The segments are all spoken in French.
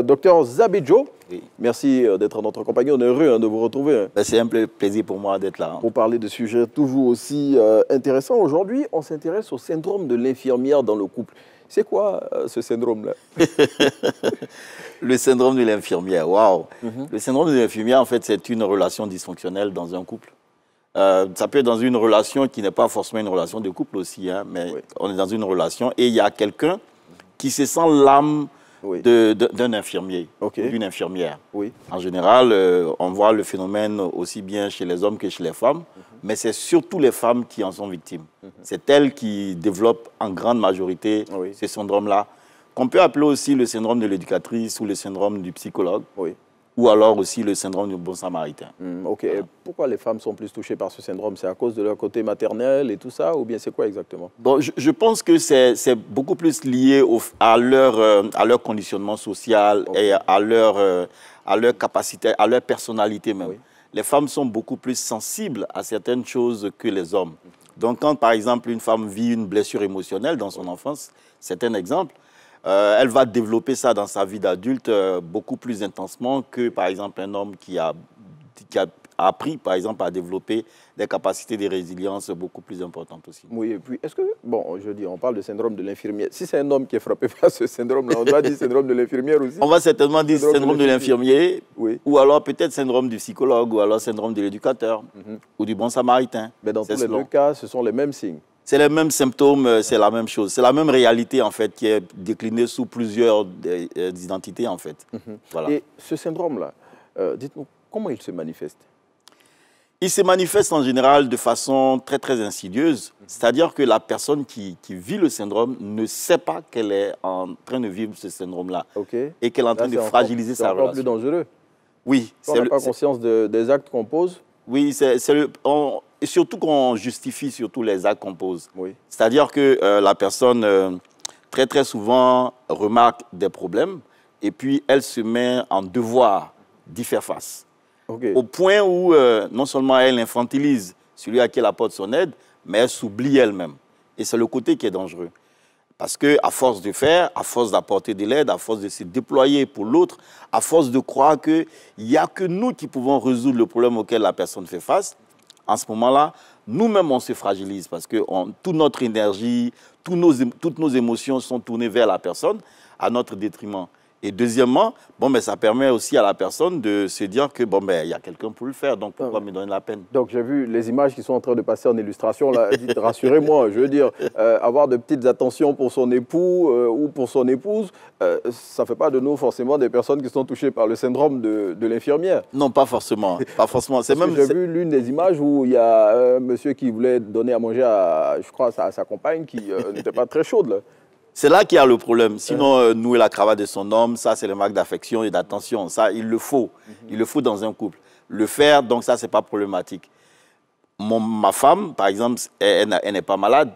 Docteur Zabedjo, oui. Merci d'être notre compagnon. On est heureux de vous retrouver. C'est un plaisir pour moi d'être là. Pour parler de sujets toujours aussi intéressants. Aujourd'hui, on s'intéresse au syndrome de l'infirmière dans le couple. C'est quoi ce syndrome-là? Le syndrome de l'infirmière, waouh. Le syndrome de l'infirmière, en fait, c'est une relation dysfonctionnelle dans un couple. Ça peut être dans une relation qui n'est pas forcément une relation de couple aussi, hein, mais oui. On est dans une relation et il y a quelqu'un qui se sent l'âme oui. d'un infirmier okay. ou d'une infirmière. Oui. En général, on voit le phénomène aussi bien chez les hommes que chez les femmes, mais c'est surtout les femmes qui en sont victimes. C'est elles qui développent en grande majorité oui. ce syndrome-là, qu'on peut appeler aussi le syndrome de l'éducatrice ou le syndrome du psychologue. Oui. Ou alors aussi le syndrome du bon samaritain. Ok. Voilà. Pourquoi les femmes sont plus touchées par ce syndrome? C'est à cause de leur côté maternel et tout ça, ou bien c'est quoi exactement? Bon, je pense que c'est beaucoup plus lié à leur conditionnement social okay. et à leur capacité, à leur personnalité même. Oui. Les femmes sont beaucoup plus sensibles à certaines choses que les hommes. Donc quand par exemple une femme vit une blessure émotionnelle dans son enfance, c'est un exemple, elle va développer ça dans sa vie d'adulte beaucoup plus intensement que, par exemple, un homme qui a appris, par exemple, à développer des capacités de résilience beaucoup plus importantes aussi. Oui, et puis, est-ce que, bon, je dis, on parle de syndrome de l'infirmière. Si c'est un homme qui est frappé par ce syndrome-là, on doit dire syndrome de l'infirmière aussi? On va certainement dire syndrome de l'infirmier, oui. ou alors peut-être syndrome du psychologue, ou alors syndrome de l'éducateur, ou du bon samaritain. Mais dans tous les deux cas, ce sont les mêmes signes. C'est les mêmes symptômes, c'est la même chose. C'est la même réalité, en fait, qui est déclinée sous plusieurs identités, en fait. Voilà. Et ce syndrome-là, dites-nous, comment il se manifeste? Il se manifeste en général de façon très, très insidieuse. C'est-à-dire que la personne qui vit le syndrome ne sait pas qu'elle est en train de vivre ce syndrome-là. Okay. Et qu'elle est en train de fragiliser sa relation. C'est encore plus dangereux. Oui. On n'a pas conscience des actes qu'on pose. Oui, et surtout qu'on justifie surtout les actes qu'on pose. Oui. C'est-à-dire que la personne, très très souvent, remarque des problèmes et puis elle se met en devoir d'y faire face. Okay. Au point où non seulement elle infantilise celui à qui elle apporte son aide, mais elle s'oublie elle-même. Et c'est le côté qui est dangereux. Parce qu'à force de faire, à force d'apporter de l'aide, à force de se déployer pour l'autre, à force de croire qu'il n'y a que nous qui pouvons résoudre le problème auquel la personne fait face, en ce moment-là, nous-mêmes, on se fragilise parce que toute notre énergie, toutes nos émotions sont tournées vers la personne à notre détriment. Et deuxièmement, bon, ben, ça permet aussi à la personne de se dire que bon, ben, y a quelqu'un pour le faire, donc pourquoi me donner la peine? Donc j'ai vu les images qui sont en train de passer en illustration, là, rassurez-moi, je veux dire, avoir de petites attentions pour son époux ou pour son épouse, ça ne fait pas de nous forcément des personnes qui sont touchées par le syndrome de l'infirmière. Non, pas forcément, pas forcément. J'ai vu l'une des images où il y a un monsieur qui voulait donner à manger à, je crois, à sa compagne qui n'était pas très chaude, là. C'est là qu'il y a le problème. Sinon, nouer la cravate de son homme, ça, c'est le marque d'affection et d'attention. Ça, il le faut. Il le faut dans un couple. Le faire, donc ça, c'est pas problématique. Ma femme, par exemple, elle n'est pas malade.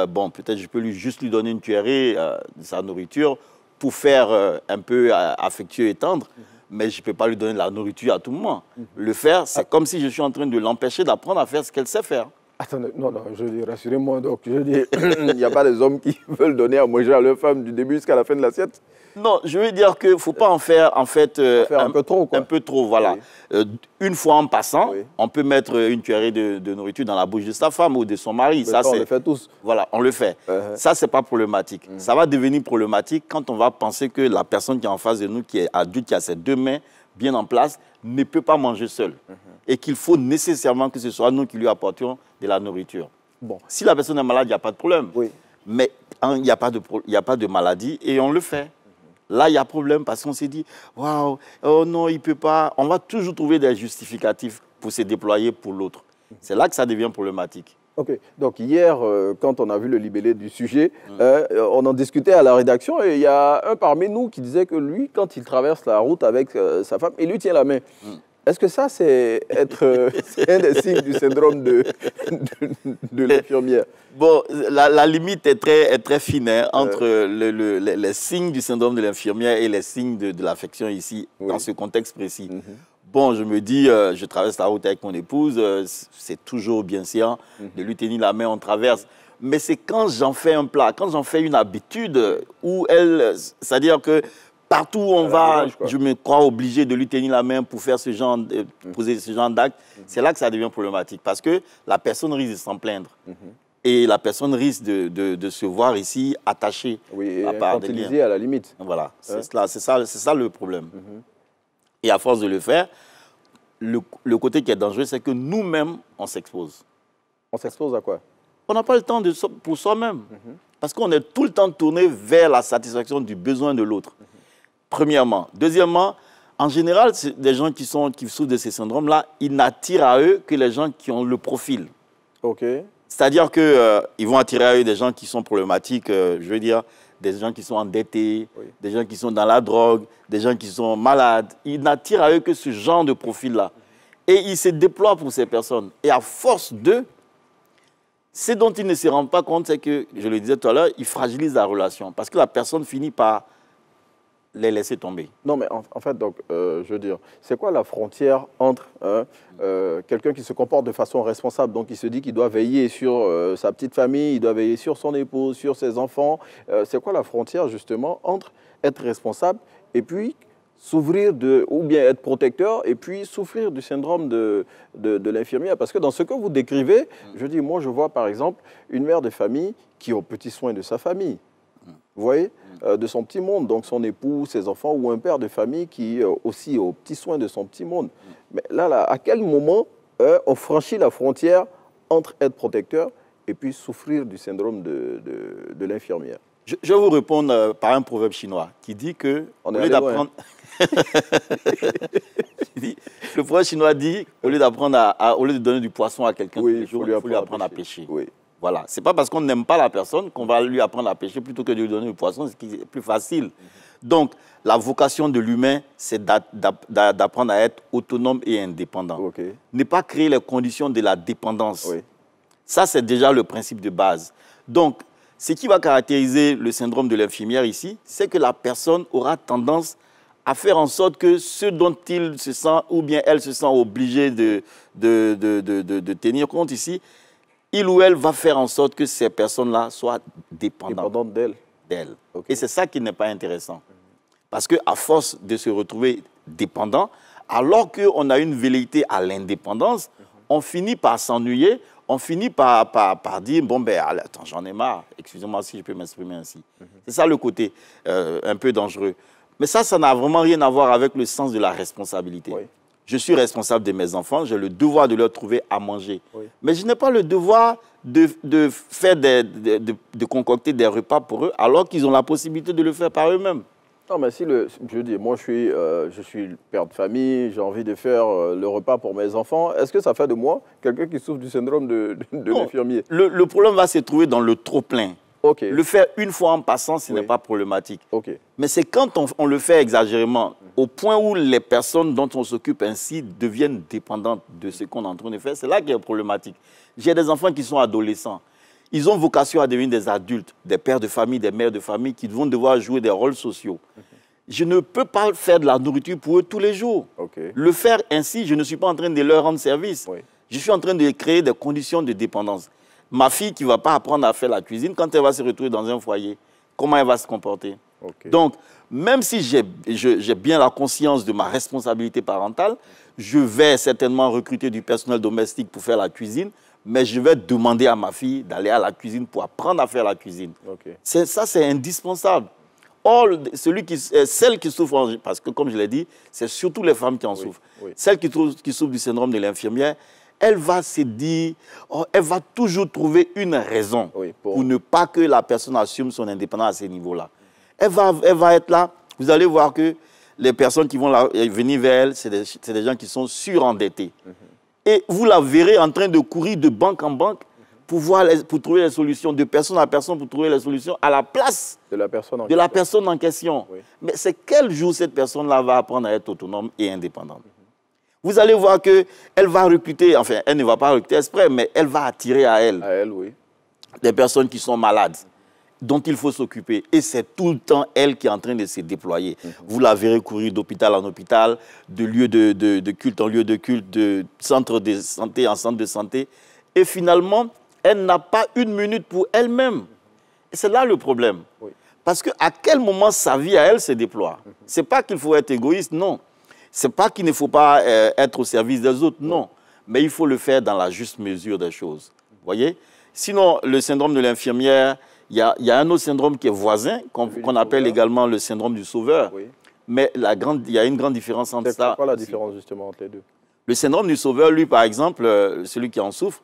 Bon, peut-être je peux juste lui donner une cuillerée de sa nourriture pour faire un peu affectueux et tendre, mais je ne peux pas lui donner de la nourriture à tout moment. Le faire, c'est comme si je suis en train de l'empêcher d'apprendre à faire ce qu'elle sait faire. Attendez, non, je dis, rassurez-moi, donc, je dis, il n'y a pas des hommes qui veulent donner à manger à leur femme du début jusqu'à la fin de l'assiette? Non, je veux dire qu'il ne faut pas en faire, en fait, un peu trop, quoi. Un peu trop, voilà. Oui. Une fois en passant, oui. On peut mettre une cuillerée de nourriture dans la bouche de sa femme ou de son mari. Ça, on le fait tous. Voilà, on le fait. Ça, ce n'est pas problématique. Ça va devenir problématique quand on va penser que la personne qui est en face de nous, qui est adulte, qui a ses deux mains bien en place, ne peut pas manger seule. Et qu'il faut nécessairement que ce soit nous qui lui apportions de la nourriture. Bon. Si la personne est malade, il n'y a pas de problème. Oui. Mais il n'y a pas de maladie et on le fait. Là, il y a problème parce qu'on s'est dit, waouh, oh non, il ne peut pas. On va toujours trouver des justificatifs pour se déployer pour l'autre. C'est là que ça devient problématique. Ok. Donc hier, quand on a vu le libellé du sujet, on en discutait à la rédaction et il y a un parmi nous qui disait que lui, quand il traverse la route avec sa femme, il lui tient la main. Est-ce que ça, c'est un des signes du syndrome de l'infirmière? Bon, la limite est très fine hein, entre les signes du syndrome de l'infirmière et les signes de l'affection ici, dans ce contexte précis. Bon, je me dis, je traverse la route avec mon épouse, c'est toujours bien sûr de lui tenir la main, on traverse. Mais c'est quand j'en fais un plat, quand j'en fais une habitude où elle, c'est-à-dire que partout où on va, je me crois obligé de lui tenir la main pour faire ce genre, poser ce genre d'acte. C'est là que ça devient problématique parce que la personne risque de s'en plaindre. Et la personne risque de se voir ici attachée à part des liens. À la limite. Voilà, c'est ça le problème. Et à force de le faire, le côté qui est dangereux, c'est que nous-mêmes, on s'expose. On s'expose à quoi? On n'a pas le temps pour soi-même. Parce qu'on est tout le temps tourné vers la satisfaction du besoin de l'autre. Premièrement. Deuxièmement, en général, des gens qui souffrent de ces syndromes-là, ils n'attirent à eux que les gens qui ont le profil. OK. C'est-à-dire qu'ils vont attirer à eux des gens qui sont problématiques, je veux dire, des gens qui sont endettés, des gens qui sont dans la drogue, des gens qui sont malades. Ils n'attirent à eux que ce genre de profil-là. Et ils se déploient pour ces personnes. Et à force d'eux, ce dont ils ne se rendent pas compte, c'est que, je le disais tout à l'heure, ils fragilisent la relation. Parce que la personne finit par les laisser tomber. Non, mais en fait, donc, je veux dire, c'est quoi la frontière entre quelqu'un qui se comporte de façon responsable, donc il se dit qu'il doit veiller sur sa petite famille, il doit veiller sur son épouse, sur ses enfants. C'est quoi la frontière, justement, entre être responsable et puis s'ouvrir ou bien être protecteur et puis souffrir du syndrome de l'infirmière? Parce que dans ce que vous décrivez, je dis, moi, je vois par exemple une mère de famille qui est au petit soin de sa famille. Vous voyez, de son petit monde, donc son époux, ses enfants, ou un père de famille qui aussi au petit soin de son petit monde. Mais là, à quel moment on franchit la frontière entre être protecteur et puis souffrir du syndrome de l'infirmière? Je vais vous répondre par un proverbe chinois qui dit que, au lieu d'apprendre... Le proverbe chinois dit, au lieu de donner du poisson à quelqu'un tous les jours, il faut lui apprendre à pêcher. Oui. Voilà. Ce n'est pas parce qu'on n'aime pas la personne qu'on va lui apprendre à pêcher plutôt que de lui donner du poisson, ce qui est plus facile. Donc, la vocation de l'humain, c'est d'apprendre à être autonome et indépendant. Ne pas créer les conditions de la dépendance. Ça, c'est déjà le principe de base. Donc, ce qui va caractériser le syndrome de l'infirmière ici, c'est que la personne aura tendance à faire en sorte que ce dont il se sent, ou bien elle se sent obligée de tenir compte ici, il ou elle va faire en sorte que ces personnes-là soient dépendantes d'elle. Et c'est ça qui n'est pas intéressant. Parce qu'à force de se retrouver dépendant, alors qu'on a une velléité à l'indépendance, on finit par s'ennuyer, on finit par dire, bon, ben, attends, j'en ai marre, excusez-moi si je peux m'exprimer ainsi. C'est ça le côté un peu dangereux. Mais ça n'a vraiment rien à voir avec le sens de la responsabilité. Je suis responsable de mes enfants, j'ai le devoir de leur trouver à manger. Mais je n'ai pas le devoir de concocter des repas pour eux, alors qu'ils ont la possibilité de le faire par eux-mêmes. Non, mais si je dis, moi je suis père de famille, j'ai envie de faire le repas pour mes enfants, est-ce que ça fait de moi quelqu'un qui souffre du syndrome de l'infirmier? Le problème va se trouver dans le trop-plein. Le faire une fois en passant, ce n'est pas problématique. Mais c'est quand on le fait exagérément, au point où les personnes dont on s'occupe ainsi deviennent dépendantes de ce qu'on est en train de faire, c'est là qu'il y a problématique. J'ai des enfants qui sont adolescents. Ils ont vocation à devenir des adultes, des pères de famille, des mères de famille qui vont devoir jouer des rôles sociaux. Je ne peux pas faire de la nourriture pour eux tous les jours. Le faire ainsi, je ne suis pas en train de leur rendre service. Je suis en train de créer des conditions de dépendance. Ma fille qui ne va pas apprendre à faire la cuisine, quand elle va se retrouver dans un foyer, comment elle va se comporter? Donc, même si j'ai bien la conscience de ma responsabilité parentale, je vais certainement recruter du personnel domestique pour faire la cuisine, mais je vais demander à ma fille d'aller à la cuisine pour apprendre à faire la cuisine. Ça, c'est indispensable. Or, celle qui souffre, parce que comme je l'ai dit, c'est surtout les femmes qui en souffrent. Celle qui souffre du syndrome de l'infirmière, elle va se dire, elle va toujours trouver une raison pour ne pas que la personne assume son indépendance à ce niveau-là. Elle va être là, vous allez voir que les personnes qui vont venir vers elle, c'est des gens qui sont surendettés. Et vous la verrez en train de courir de banque en banque pour trouver les solutions, de personne à personne pour trouver les solutions à la place de la personne en question. Mais c'est quel jour cette personne-là va apprendre à être autonome et indépendante? Vous allez voir qu'elle va recruter, enfin, elle ne va pas recruter exprès, mais elle va attirer à elle des personnes qui sont malades, dont il faut s'occuper. Et c'est tout le temps elle qui est en train de se déployer. Vous la verrez courir d'hôpital en hôpital, de lieu de culte en lieu de culte, de centre de santé en centre de santé. Et finalement, elle n'a pas une minute pour elle-même. Et c'est là le problème. Parce qu'à quel moment sa vie à elle se déploie? Ce n'est pas qu'il faut être égoïste, non. Ce n'est pas qu'il ne faut pas être au service des autres, non. Mais il faut le faire dans la juste mesure des choses. Vous voyez? Sinon, le syndrome de l'infirmière, il y a un autre syndrome qui est voisin, qu'on appelle également le syndrome du sauveur. Oui. Mais il y a une grande différence entre ça. C'est quoi la différence justement entre les deux? Le syndrome du sauveur, lui, par exemple, celui qui en souffre,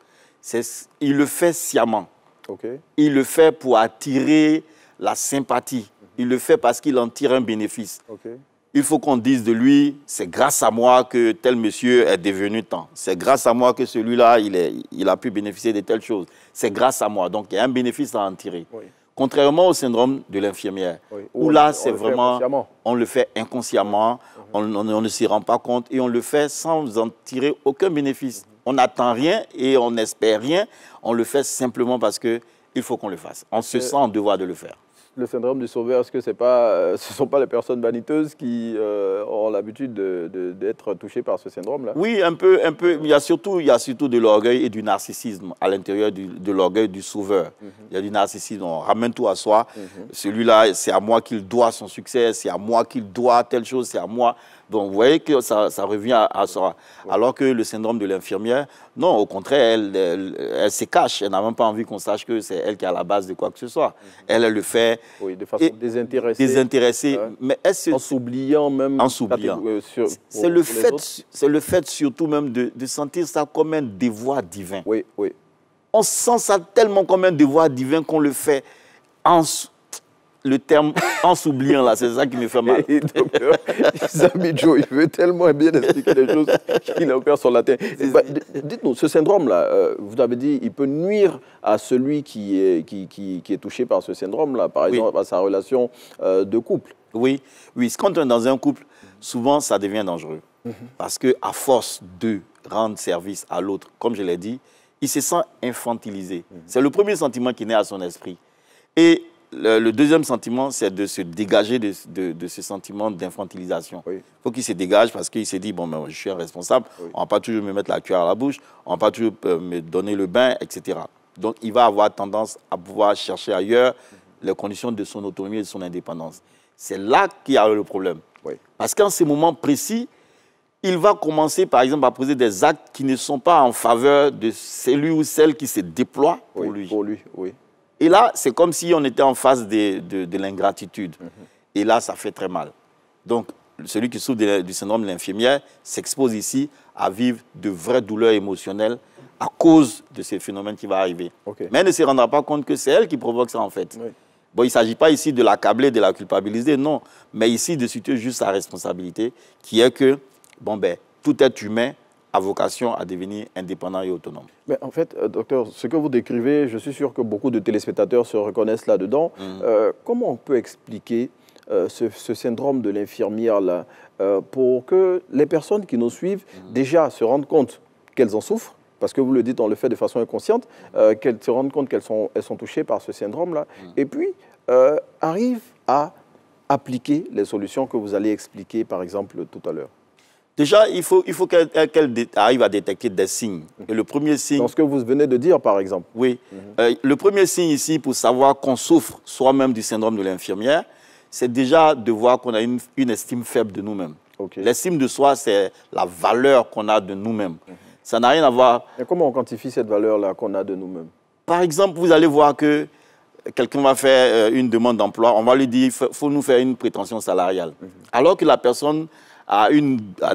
il le fait sciemment. Okay. Il le fait pour attirer la sympathie. Il le fait parce qu'il en tire un bénéfice. Okay. Il faut qu'on dise de lui, c'est grâce à moi que tel monsieur est devenu tant. C'est grâce à moi que celui-là, il a pu bénéficier de telle chose. C'est grâce à moi. Donc, il y a un bénéfice à en tirer. Oui. Contrairement au syndrome de l'infirmière, oui. Où là, c'est vraiment, on le fait inconsciemment, on ne s'y rend pas compte et on le fait sans en tirer aucun bénéfice. On n'attend rien et on n'espère rien. On le fait simplement parce qu'il faut qu'on le fasse. On se sent en devoir de le faire. Le syndrome du sauveur, est-ce que ce ne sont pas les personnes vaniteuses qui ont l'habitude d'être touchées par ce syndrome-là? Oui, un peu. Il y a surtout de l'orgueil et du narcissisme à l'intérieur de l'orgueil du sauveur. Il y a du narcissisme, on ramène tout à soi. Celui-là, c'est à moi qu'il doit son succès, c'est à moi qu'il doit telle chose, c'est à moi. Donc, vous voyez que ça revient à ça. Ouais. Alors que le syndrome de l'infirmière, non, au contraire, elle se cache. Elle n'a même pas envie qu'on sache que c'est elle qui est à la base de quoi que ce soit. Elle le fait. Oui, de façon désintéressée. Désintéressée. Mais en s'oubliant même. En s'oubliant. C'est le fait surtout même de sentir ça comme un devoir divin. Oui, oui. On sent ça tellement comme un devoir divin qu'on le fait le terme en s'oubliant, là, c'est ça qui me fait mal. Et docteur Sami Joe, il veut tellement bien expliquer les choses qu'il a peur sur la terre. Dites-nous, ce syndrome-là, vous avez dit, il peut nuire à celui qui est touché par ce syndrome-là, par exemple, à sa relation de couple. Oui, quand on est dans un couple, souvent, ça devient dangereux. Parce qu'à force de rendre service à l'autre, comme je l'ai dit, il se sent infantilisé. C'est le premier sentiment qui naît à son esprit. Et le deuxième sentiment, c'est de se dégager de ce sentiment d'infantilisation. Il faut qu'il se dégage parce qu'il s'est dit, bon, ben, je suis un responsable, on ne va pas toujours me mettre la cuillère à la bouche, on ne va pas toujours me donner le bain, etc. Donc, il va avoir tendance à pouvoir chercher ailleurs les conditions de son autonomie et de son indépendance. C'est là qu'il y a le problème. Parce qu'en ces moments précis, il va commencer, par exemple, à poser des actes qui ne sont pas en faveur de celui ou celle qui se déploie pour lui. Pour lui, oui. Et là, c'est comme si on était en face de l'ingratitude. Et là, ça fait très mal. Donc, celui qui souffre du syndrome de l'infirmière s'expose ici à vivre de vraies douleurs émotionnelles à cause de ces phénomènes qui vont arriver. Mais elle ne se rendra pas compte que c'est elle qui provoque ça, en fait. Bon, il ne s'agit pas ici de l'accabler, de la culpabiliser, non. Mais ici, de situer juste sa responsabilité, qui est que, bon, ben, tout être humain a vocation à devenir indépendant et autonome. Mais en fait, docteur, ce que vous décrivez, je suis sûr que beaucoup de téléspectateurs se reconnaissent là-dedans. Comment on peut expliquer ce syndrome de l'infirmière-là pour que les personnes qui nous suivent déjà se rendent compte qu'elles en souffrent, parce que vous le dites, on le fait de façon inconsciente, qu'elles se rendent compte qu'elles sont touchées par ce syndrome-là, et puis arrivent à appliquer les solutions que vous allez expliquer, par exemple, tout à l'heure? Déjà, il faut qu'elle arrive à détecter des signes. Et le premier signe... Dans ce que vous venez de dire, par exemple. Oui. Le premier signe ici, pour savoir qu'on souffre soi-même du syndrome de l'infirmière, c'est déjà de voir qu'on a une estime faible de nous-mêmes. L'estime de soi, c'est la valeur qu'on a de nous-mêmes. Ça n'a rien à voir... Et comment on quantifie cette valeur-là qu'on a de nous-mêmes? Par exemple, vous allez voir que quelqu'un va faire une demande d'emploi, on va lui dire, il faut nous faire une prétention salariale. Alors que la personne a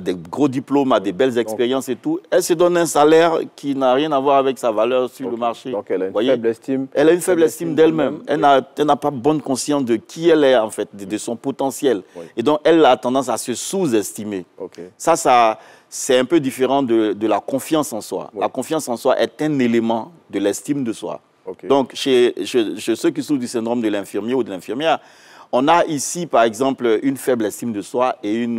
des gros diplômes, a des belles expériences et tout, elle se donne un salaire qui n'a rien à voir avec sa valeur sur le marché. Donc elle a une faible estime. Elle a une faible estime d'elle-même. Elle n'a pas bonne conscience de qui elle est, en fait, de son potentiel. Et donc, elle a tendance à se sous-estimer. Ça c'est un peu différent de la confiance en soi. La confiance en soi est un élément de l'estime de soi. Donc, chez ceux qui souffrent du syndrome de l'infirmier ou de l'infirmière, on a ici, par exemple, une faible estime de soi et une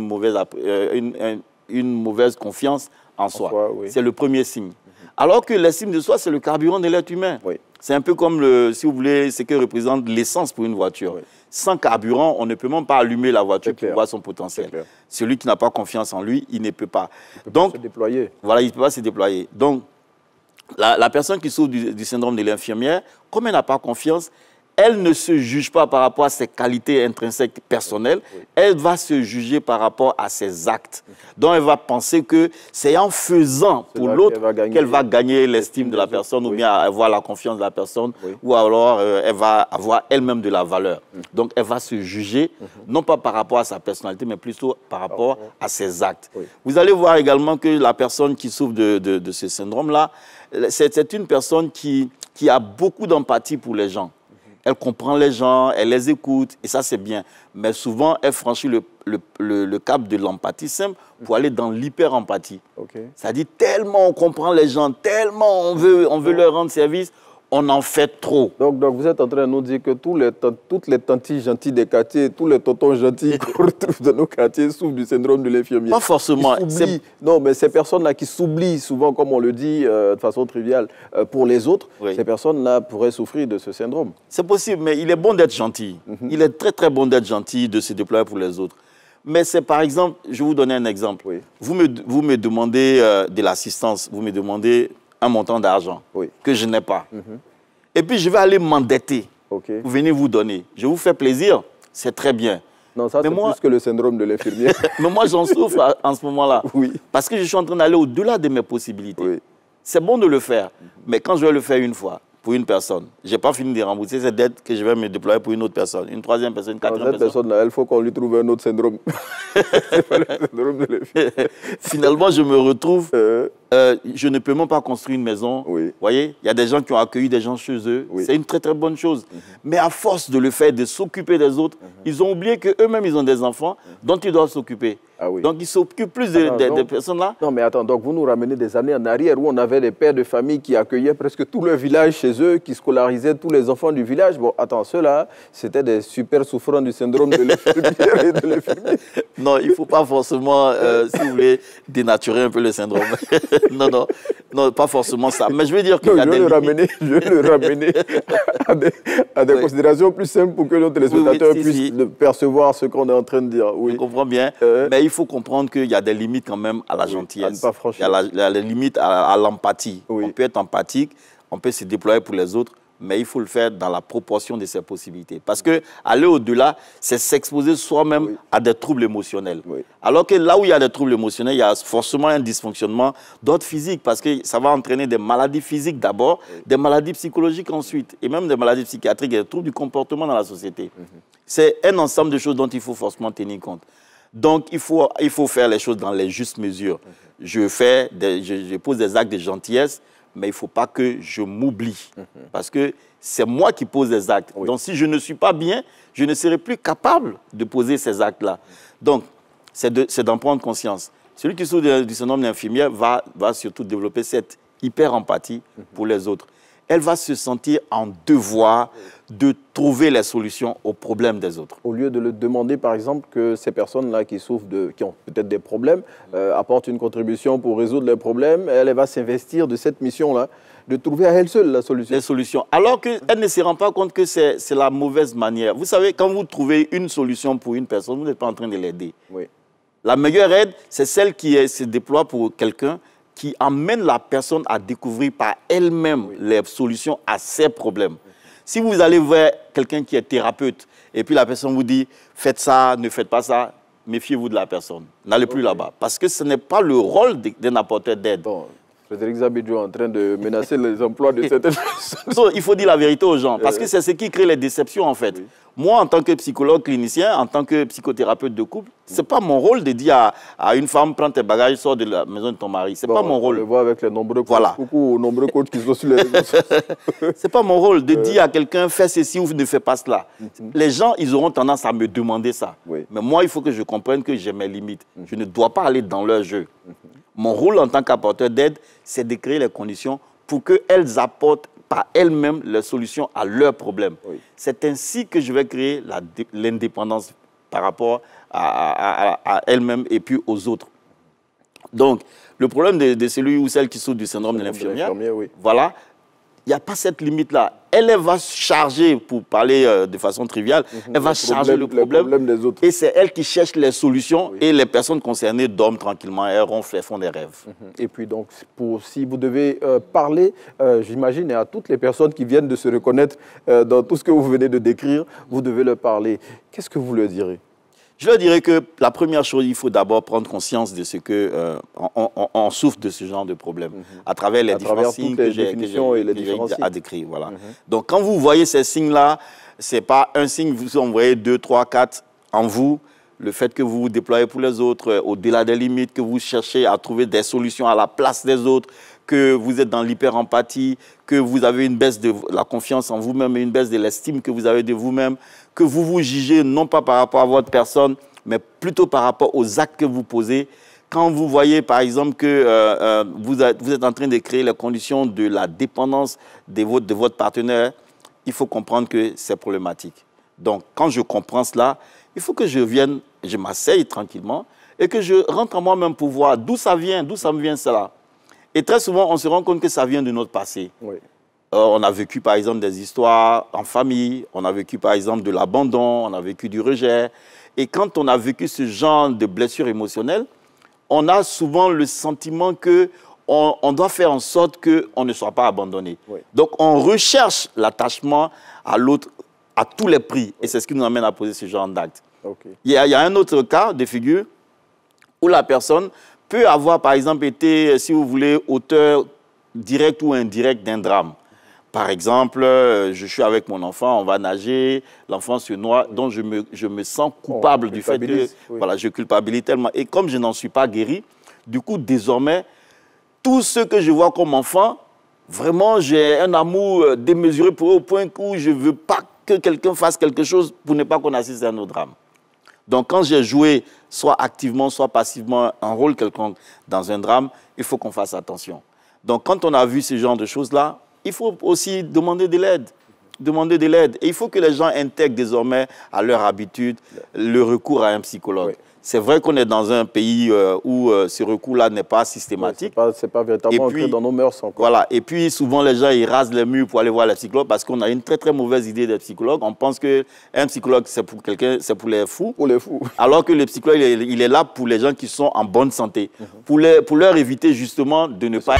mauvaise confiance en soi. C'est le premier signe. Alors que l'estime de soi, c'est le carburant de l'être humain. C'est un peu comme, si vous voulez, ce que représente l'essence pour une voiture. Sans carburant, on ne peut même pas allumer la voiture pour voir son potentiel. Celui qui n'a pas confiance en lui, il ne peut pas. Donc, se déployer. Voilà, il ne peut pas se déployer. Donc, la personne qui souffre du syndrome de l'infirmière, comme elle n'a pas confiance, elle ne se juge pas par rapport à ses qualités intrinsèques personnelles, elle va se juger par rapport à ses actes. Donc, elle va penser que c'est en faisant pour l'autre qu'elle va gagner l'estime de la personne ou bien avoir la confiance de la personne ou alors elle va avoir elle-même de la valeur. Donc, elle va se juger, non pas par rapport à sa personnalité, mais plutôt par rapport à ses actes. Vous allez voir également que la personne qui souffre de ce syndrome-là, c'est une personne qui a beaucoup d'empathie pour les gens. Elle comprend les gens, elle les écoute, et ça, c'est bien. Mais souvent, elle franchit le cap de l'empathie simple pour aller dans l'hyper-empathie. C'est-à-dire, tellement on comprend les gens, tellement on veut leur rendre service, on en fait trop. Donc vous êtes en train de nous dire que toutes les tantis gentilles des quartiers, tous les tontons gentils qu'on retrouve dans nos quartiers souffrent du syndrome de l'infirmier. Pas forcément. Non, mais ces personnes-là qui s'oublient souvent, comme on le dit de façon triviale, pour les autres, ces personnes-là pourraient souffrir de ce syndrome. C'est possible, mais il est bon d'être gentil. Il est très, très bon d'être gentil, de se déployer pour les autres. Mais c'est par exemple, je vais vous donner un exemple. Vous me demandez de l'assistance, vous me demandez un montant d'argent que je n'ai pas. Et puis, je vais aller m'endetter. Vous venez vous donner. Je vous fais plaisir, c'est très bien. Non, ça, c'est plus que le syndrome de l'infirmier. Mais moi, j'en souffre en ce moment-là. Parce que je suis en train d'aller au-delà de mes possibilités. C'est bon de le faire. Mais quand je vais le faire une fois, pour une personne, je n'ai pas fini de rembourser cette dette que je vais me déployer pour une autre personne, une troisième personne, une quatrième personne. Cette personne-là, il faut qu'on lui trouve un autre syndrome. C'est pas le syndrome de l'infirmier. Finalement, je me retrouve, je ne peux même pas construire une maison. Vous voyez, il y a des gens qui ont accueilli des gens chez eux. C'est une très, très bonne chose. Mais à force de le faire, de s'occuper des autres, ils ont oublié qu'eux-mêmes, ils ont des enfants dont ils doivent s'occuper. Donc, ils s'occupent plus des personnes-là. Non, mais attends, donc vous nous ramenez des années en arrière où on avait des pères de famille qui accueillaient presque tout le village chez eux, qui scolarisaient tous les enfants du village. Bon, attends, ceux-là, c'était des super souffrants du syndrome de l'infirmière et de l'infirmier. Non, il ne faut pas forcément, si vous voulez, dénaturer un peu le syndrome. Non, pas forcément ça. Mais je veux dire que je vais le ramener à des considérations plus simples pour que nos téléspectateurs puissent percevoir ce qu'on est en train de dire. Je comprends bien. Mais il faut comprendre qu'il y a des limites quand même à la gentillesse. À ne pas franchir. Il y a des limites à l'empathie. On peut être empathique, on peut se déployer pour les autres, mais il faut le faire dans la proportion de ses possibilités. Parce qu'aller au-delà, c'est s'exposer soi-même à des troubles émotionnels. Alors que là où il y a des troubles émotionnels, il y a forcément un dysfonctionnement d'ordre physique, parce que ça va entraîner des maladies physiques d'abord, des maladies psychologiques ensuite, et même des maladies psychiatriques et des troubles du comportement dans la société. C'est un ensemble de choses dont il faut forcément tenir compte. Donc, il faut faire les choses dans les justes mesures. Je pose des actes de gentillesse, mais il ne faut pas que je m'oublie. Parce que c'est moi qui pose des actes. Donc, si je ne suis pas bien, je ne serai plus capable de poser ces actes-là. Donc, c'est d'en prendre conscience. Celui qui souffre du syndrome d'infirmière va surtout développer cette hyper-empathie pour les autres. Elle va se sentir en devoir de trouver les solutions aux problèmes des autres. Au lieu de le demander, par exemple, que ces personnes-là qui souffrent, qui ont peut-être des problèmes, apportent une contribution pour résoudre les problèmes, elle va s'investir de cette mission-là, de trouver à elle seule la solution. Les solutions. Alors qu'elle ne se rend pas compte que c'est la mauvaise manière. Vous savez, quand vous trouvez une solution pour une personne, vous n'êtes pas en train de l'aider. La meilleure aide, c'est celle qui se déploie pour quelqu'un, qui amène la personne à découvrir par elle-même les solutions à ses problèmes. Si vous allez voir quelqu'un qui est thérapeute et puis la personne vous dit « faites ça, ne faites pas ça », méfiez-vous de la personne. N'allez plus là-bas. Parce que ce n'est pas le rôle d'un apporteur d'aide. Bon, Frédéric Zabidjo est en train de menacer les emplois de certaines personnes. Il faut dire la vérité aux gens, parce que c'est ce qui crée les déceptions en fait. Moi, en tant que psychologue clinicien, en tant que psychothérapeute de couple, ce n'est pas mon rôle de dire à une femme, prends tes bagages, sors de la maison de ton mari. Ce n'est pas mon rôle. On le voit avec les nombreux coachs, beaucoup nombreux coachs qui sont sur les réseaux. Ce n'est pas mon rôle de dire à quelqu'un, fais ceci ou ne fais pas cela. Les gens, ils auront tendance à me demander ça. Mais moi, il faut que je comprenne que j'ai mes limites. Je ne dois pas aller dans leur jeu. Mon rôle en tant qu'apporteur d'aide, c'est de créer les conditions pour qu'elles apportent par elles-mêmes les solutions à leurs problèmes. C'est ainsi que je vais créer l'indépendance par rapport à elles-mêmes et puis aux autres. Donc, le problème de celui ou celle qui souffre du syndrome de l'infirmière, voilà, il n'y a pas cette limite-là. Elle va charger, pour parler de façon triviale, elle va charger le problème des autres. Et c'est elle qui cherche les solutions et les personnes concernées dorment tranquillement et font des rêves. Et puis donc, si vous devez parler, j'imagine, à toutes les personnes qui viennent de se reconnaître dans tout ce que vous venez de décrire, vous devez leur parler. Qu'est-ce que vous leur direz? Je leur dirais que la première chose, il faut d'abord prendre conscience de ce que on souffre de ce genre de problème à travers les différents signes que j'ai à décrire. Voilà. Donc, quand vous voyez ces signes-là, ce n'est pas un signe, vous en voyez 2, 3, 4 en vous. Le fait que vous vous déployez pour les autres, au-delà des limites, que vous cherchez à trouver des solutions à la place des autres, que vous êtes dans l'hyper-empathie, que vous avez une baisse de la confiance en vous-même et une baisse de l'estime que vous avez de vous-même, que vous vous jugez non pas par rapport à votre personne, mais plutôt par rapport aux actes que vous posez. Quand vous voyez, par exemple, que vous êtes en train de créer les conditions de la dépendance de votre partenaire, il faut comprendre que c'est problématique. Donc, quand je comprends cela, il faut que je m'asseye tranquillement et que je rentre en moi-même pour voir d'où ça me vient cela. Et très souvent, on se rend compte que ça vient de notre passé. Oui. On a vécu, par exemple, des histoires en famille, on a vécu, par exemple, de l'abandon, on a vécu du rejet. Et quand on a vécu ce genre de blessures émotionnelles, on a souvent le sentiment qu'on doit faire en sorte qu'on ne soit pas abandonné. Oui. Donc, on recherche l'attachement à l'autre à tous les prix. Et c'est ce qui nous amène à poser ce genre d'acte. Okay. Il y a un autre cas de figure où la personne peut avoir, par exemple, été, si vous voulez, auteur direct ou indirect d'un drame. Par exemple, je suis avec mon enfant, on va nager, l'enfant se noie, donc je me sens coupable du fait que voilà, je culpabilise tellement. Et comme je n'en suis pas guéri, du coup, désormais, tout ce que je vois comme enfant, vraiment, j'ai un amour démesuré pour eux au point où je ne veux pas que quelqu'un fasse quelque chose pour ne pas qu'on assiste à un autre drame. Donc, quand j'ai joué, soit activement, soit passivement, un rôle quelconque dans un drame, il faut qu'on fasse attention. Donc, quand on a vu ce genre de choses-là, il faut aussi demander de l'aide. Demander de l'aide. Et il faut que les gens intègrent désormais à leur habitude le recours à un psychologue. Oui. C'est vrai qu'on est dans un pays où ce recours-là n'est pas systématique. Oui, ce n'est pas véritablement ancré dans nos mœurs encore. Voilà. Et puis, souvent, les gens, ils rasent les murs pour aller voir les psychologues parce qu'on a une très, très mauvaise idée des psychologues. On pense qu'un psychologue, c'est pour quelqu'un, c'est pour les fous. Pour les fous. Alors que le psychologue, il est là pour les gens qui sont en bonne santé. Pour leur éviter justement de ne pas...